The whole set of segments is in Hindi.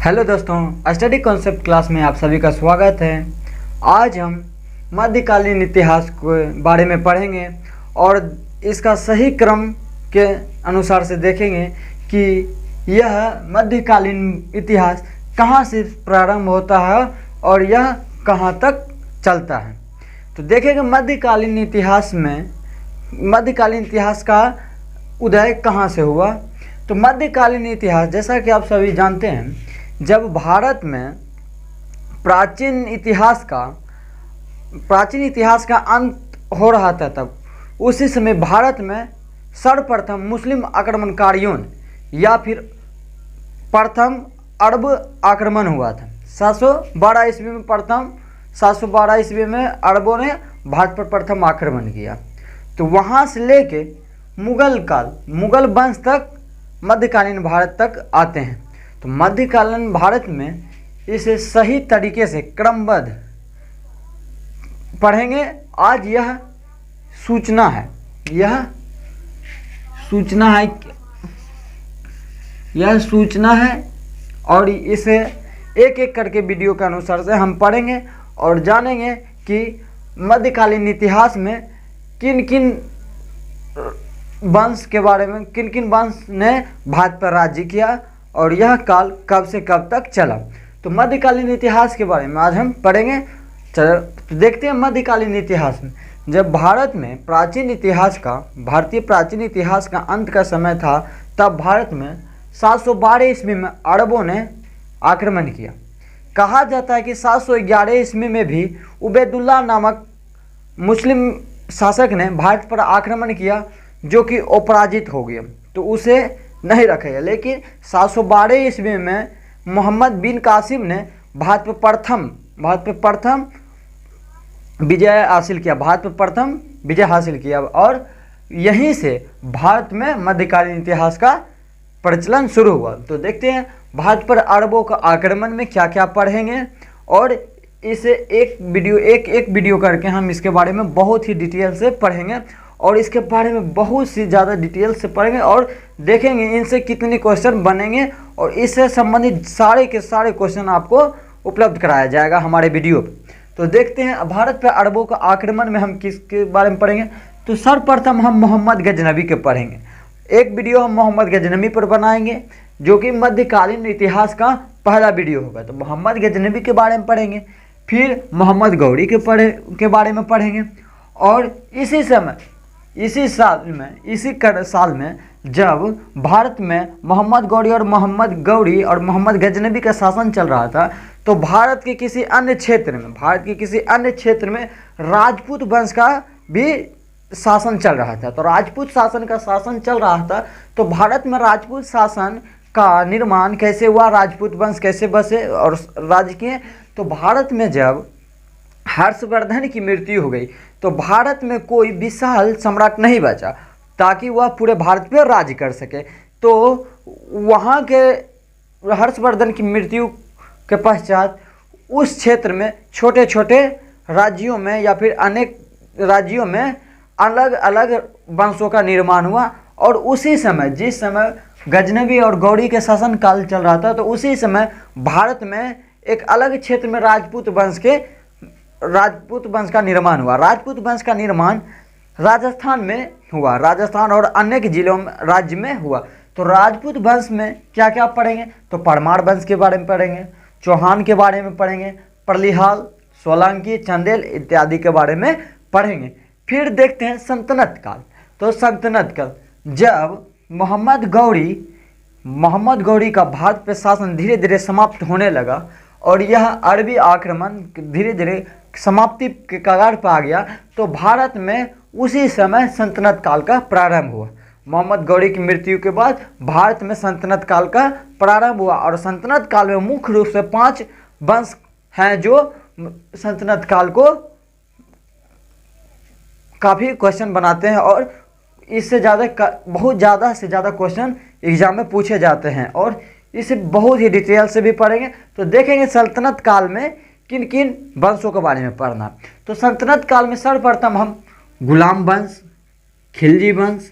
हेलो दोस्तों, स्टडी कॉन्सेप्ट क्लास में आप सभी का स्वागत है। आज हम मध्यकालीन इतिहास के बारे में पढ़ेंगे और इसका सही क्रम के अनुसार से देखेंगे कि यह मध्यकालीन इतिहास कहाँ से प्रारंभ होता है और यह कहाँ तक चलता है। तो देखेंगे मध्यकालीन इतिहास का उदय कहाँ से हुआ। तो मध्यकालीन इतिहास, जैसा कि आप सभी जानते हैं, जब भारत में प्राचीन इतिहास का अंत हो रहा था, तब उसी समय भारत में सर्वप्रथम मुस्लिम आक्रमणकारियों ने या फिर प्रथम अरब आक्रमण हुआ था। 712 ईस्वी में 712 ईस्वी में अरबों ने भारत पर प्रथम आक्रमण किया। तो वहाँ से लेके मुगल वंश तक मध्यकालीन भारत तक आते हैं। तो मध्यकालीन भारत में इसे सही तरीके से क्रमबद्ध पढ़ेंगे। आज यह सूचना है और इसे एक एक करके वीडियो के अनुसार से हम पढ़ेंगे और जानेंगे कि मध्यकालीन इतिहास में किन किन वंश के बारे में, किन किन वंश ने भारत पर राज्य किया और यह काल कब से कब तक चला। तो मध्यकालीन इतिहास के बारे में आज हम पढ़ेंगे। चलो तो देखते हैं मध्यकालीन इतिहास में, जब भारत में भारतीय प्राचीन इतिहास का अंत का समय था, तब भारत में 712 ईस्वी में अरबों ने आक्रमण किया। कहा जाता है कि 711 ईस्वी में भी उबैदुल्लाह नामक मुस्लिम शासक ने भारत पर आक्रमण किया, जो कि अपराजित हो गया, तो उसे नहीं रखा गया। लेकिन 712 ईस्वी में मोहम्मद बिन कासिम ने भारत पर प्रथम विजय हासिल किया और यहीं से भारत में मध्यकालीन इतिहास का प्रचलन शुरू हुआ। तो देखते हैं भारत पर अरबों का आक्रमण में क्या क्या पढ़ेंगे और इसे एक वीडियो करके हम इसके बारे में बहुत ही डिटेल से पढ़ेंगे और इसके बारे में बहुत सी ज़्यादा डिटेल से पढ़ेंगे और देखेंगे इनसे कितने क्वेश्चन बनेंगे और इससे संबंधित सारे के सारे क्वेश्चन आपको उपलब्ध कराया जाएगा हमारे वीडियो पे। तो देखते हैं भारत पर अरबों का आक्रमण में हम किसके बारे में पढ़ेंगे। तो सर्वप्रथम हम मोहम्मद गजनबी के पढ़ेंगे। एक वीडियो हम मोहम्मद गजनबी पर बनाएंगे, जो कि मध्यकालीन इतिहास का पहला वीडियो होगा। तो मोहम्मद गजनबी के बारे में पढ़ेंगे, फिर मोहम्मद गौरी के बारे में पढ़ेंगे और इसी साल में जब भारत में मोहम्मद गौरी और मोहम्मद गजनबी का शासन चल रहा था, तो भारत के किसी अन्य क्षेत्र में राजपूत वंश का भी शासन चल रहा था। तो राजपूत शासन का शासन चल रहा था, तो भारत में राजपूत शासन का निर्माण कैसे हुआ, राजपूत वंश कैसे बसे और राज्य किए। तो भारत में जब हर्षवर्धन की मृत्यु हो गई, तो भारत में कोई विशाल सम्राट नहीं बचा ताकि वह पूरे भारत पर राज्य कर सके। तो वहाँ के हर्षवर्धन की मृत्यु के पश्चात उस क्षेत्र में छोटे छोटे राज्यों में या फिर अनेक राज्यों में अलग अलग वंशों का निर्माण हुआ और उसी समय, जिस समय गजनबी और गौरी के शासन काल चल रहा था, तो उसी समय भारत में एक अलग क्षेत्र में राजपूत वंश का निर्माण हुआ। राजपूत वंश का निर्माण राजस्थान में हुआ, राजस्थान और अनेक जिलों में राज्य में हुआ। तो राजपूत वंश में क्या क्या पढ़ेंगे। तो परमार वंश के बारे में पढ़ेंगे, चौहान के बारे में पढ़ेंगे, परलिहाल, सोलंकी, चंदेल इत्यादि के बारे में पढ़ेंगे। फिर देखते हैं सल्तनत काल। तो सल्तनत काल, जब मोहम्मद गौरी का भारत पर शासन धीरे धीरे समाप्त होने लगा और यह अरबी आक्रमण धीरे धीरे समाप्ति के कगार पर आ गया, तो भारत में उसी समय सल्तनत काल का प्रारंभ हुआ। मोहम्मद गौरी की मृत्यु के बाद भारत में सल्तनत काल का प्रारंभ हुआ और सल्तनत काल में मुख्य रूप से 5 वंश हैं जो सल्तनत काल को काफ़ी क्वेश्चन बनाते हैं और इससे बहुत ज़्यादा से ज़्यादा क्वेश्चन एग्जाम में पूछे जाते हैं और इसे बहुत ही डिटेल से भी पढ़ेंगे। तो देखेंगे सल्तनत काल में किन किन वंशों के बारे में पढ़ना। तो सल्तनत काल में सर्वप्रथम हम गुलाम वंश, खिलजी वंश,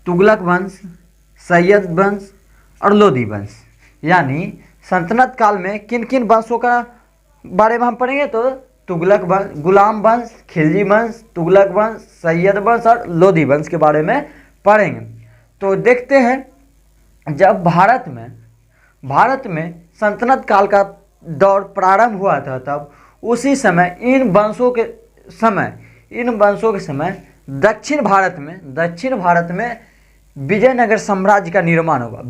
तुगलक वंश, सैयद वंश और लोदी वंश, यानी सल्तनत काल में किन किन वंशों का बारे में हम पढ़ेंगे, तो तुगलक वंश, गुलाम वंश, खिलजी वंश, तुगलक वंश, सैयद वंश और लोधी वंश के बारे में पढ़ेंगे। तो देखते हैं जब भारत में सल्तनत काल का दौर प्रारंभ हुआ था, तब उसी समय इन वंशों के समय दक्षिण भारत में विजयनगर साम्राज्य का निर्माण हुआ।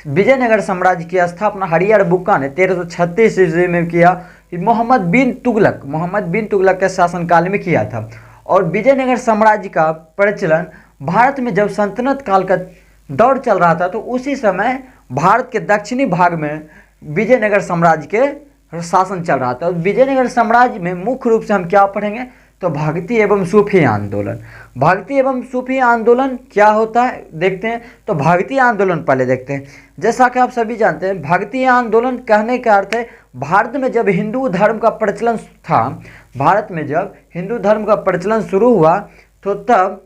विजयनगर साम्राज्य की स्थापना हरिहर बुक्का ने 1336 ईस्वी में किया। मोहम्मद बिन तुगलक के शासनकाल में किया था। और विजयनगर साम्राज्य का प्रचलन भारत में जब सल्तनत काल का दौर चल रहा था, तो उसी समय भारत के दक्षिणी भाग में विजयनगर साम्राज्य के शासन चल रहा था। विजयनगर साम्राज्य में मुख्य रूप से हम क्या पढ़ेंगे, तो भक्ति एवं सूफी आंदोलन क्या होता है देखते हैं। तो भक्ति आंदोलन पहले देखते हैं। जैसा कि आप सभी जानते हैं, भक्ति आंदोलन कहने का अर्थ है भारत में जब हिंदू धर्म का प्रचलन शुरू हुआ, तो तब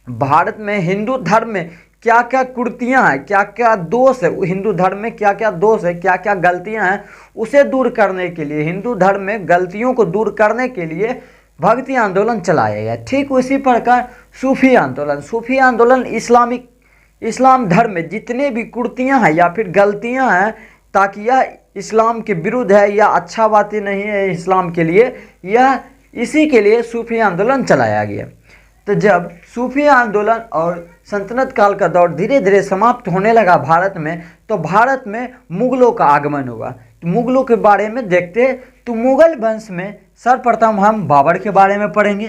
भारत में हिंदू धर्म में क्या क्या कुरीतियाँ हैं, क्या क्या दोष है, हिंदू धर्म में क्या क्या दोष है, क्या क्या गलतियाँ हैं, उसे दूर करने के लिए, हिंदू धर्म में गलतियों को दूर करने के लिए भक्ति आंदोलन चलाया गया। ठीक उसी प्रकार सूफी आंदोलन इस्लाम धर्म में जितने भी कुरीतियाँ हैं या फिर गलतियाँ हैं, ताकि यह इस्लाम के विरुद्ध है या अच्छा बातें नहीं है इस्लाम के लिए, यह इसी के लिए सूफी आंदोलन चलाया गया। तो जब सूफी आंदोलन और सल्तनत काल का दौर धीरे धीरे समाप्त होने लगा भारत में, तो भारत में मुगलों का आगमन हुआ। तो मुगलों के बारे में देखते हैं। तो मुगल वंश में सर्वप्रथम हम बाबर के बारे में पढ़ेंगे,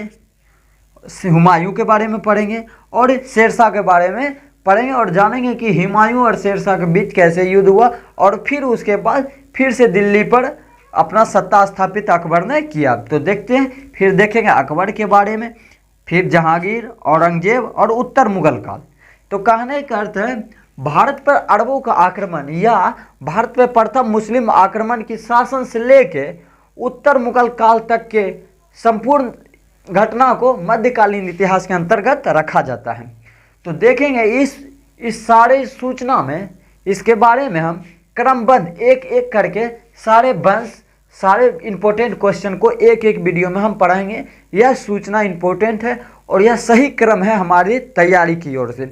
हुमायूं के बारे में पढ़ेंगे और शेरशाह के बारे में पढ़ेंगे, और जानेंगे कि हुमायूं और शेरशाह के बीच कैसे युद्ध हुआ, और फिर उसके बाद फिर से दिल्ली पर अपना सत्ता स्थापित अकबर ने किया। तो देखते हैं, फिर देखेंगे अकबर के बारे में, फिर जहांगीर, औरंगजेब और उत्तर मुगल काल। तो कहने का अर्थ है भारत पर अरबों का आक्रमण या भारत पर प्रथम मुस्लिम आक्रमण की शासन से लेके उत्तर मुगल काल तक के संपूर्ण घटना को मध्यकालीन इतिहास के अंतर्गत रखा जाता है। तो देखेंगे इस सारे सूचना में, इसके बारे में हम क्रमबद्ध एक एक करके सारे इम्पोर्टेंट क्वेश्चन को एक एक वीडियो में हम पढ़ाएंगे। यह सूचना इम्पोर्टेंट है और यह सही क्रम है हमारी तैयारी की ओर से।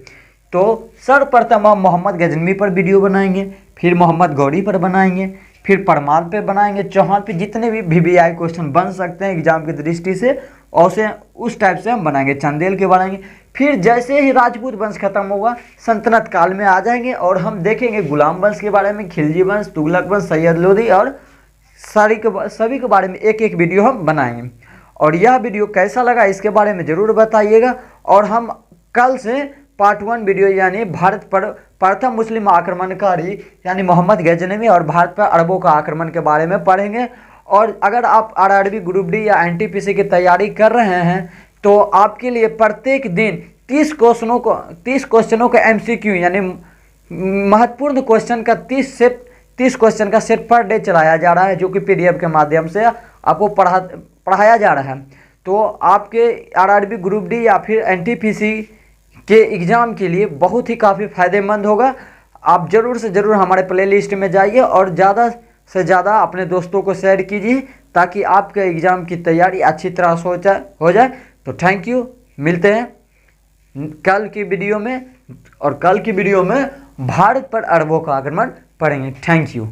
तो सर्वप्रथम हम मोहम्मद गजनवी पर वीडियो बनाएंगे, फिर मोहम्मद गौरी पर बनाएंगे, फिर परमार पे बनाएंगे, चौहान पे, जितने भी वीवीआई क्वेश्चन बन सकते हैं एग्जाम की दृष्टि से, और उस टाइप से हम बनाएंगे। चंदेल के बनाएंगे। फिर जैसे ही राजपूत वंश खत्म होगा, सल्तनत काल में आ जाएंगे और हम देखेंगे गुलाम वंश के बारे में, खिलजी वंश, तुगलक वंश, सैयद लोधी और सभी के बारे में एक एक वीडियो हम बनाएंगे। और यह वीडियो कैसा लगा इसके बारे में ज़रूर बताइएगा। और हम कल से पार्ट 1 वीडियो यानी भारत पर प्रथम मुस्लिम आक्रमणकारी यानी मोहम्मद गजनवी और भारत पर अरबों का आक्रमण के बारे में पढ़ेंगे। और अगर आप आरआरबी, ग्रुप डी या एनटीपीसी की तैयारी कर रहे हैं, तो आपके लिए प्रत्येक दिन 30 क्वेश्चनों का एमसीक्यू यानी महत्वपूर्ण क्वेश्चन का 30 क्वेश्चन का सेट पर डे चलाया जा रहा है, जो कि पीडीएफ के माध्यम से आपको पढ़ाया जा रहा है। तो आपके आरआरबी, ग्रुप डी या फिर एनटीपीसी के एग्ज़ाम के लिए बहुत ही काफ़ी फ़ायदेमंद होगा। आप ज़रूर से ज़रूर हमारे प्लेलिस्ट में जाइए और ज़्यादा से ज़्यादा अपने दोस्तों को शेयर कीजिए, ताकि आपके एग्ज़ाम की तैयारी अच्छी तरह से हो जाए। तो थैंक यू, मिलते हैं कल की वीडियो में, और कल की वीडियो में भारत पर अरबों का आक्रमण पढ़ेंगे। Thank you.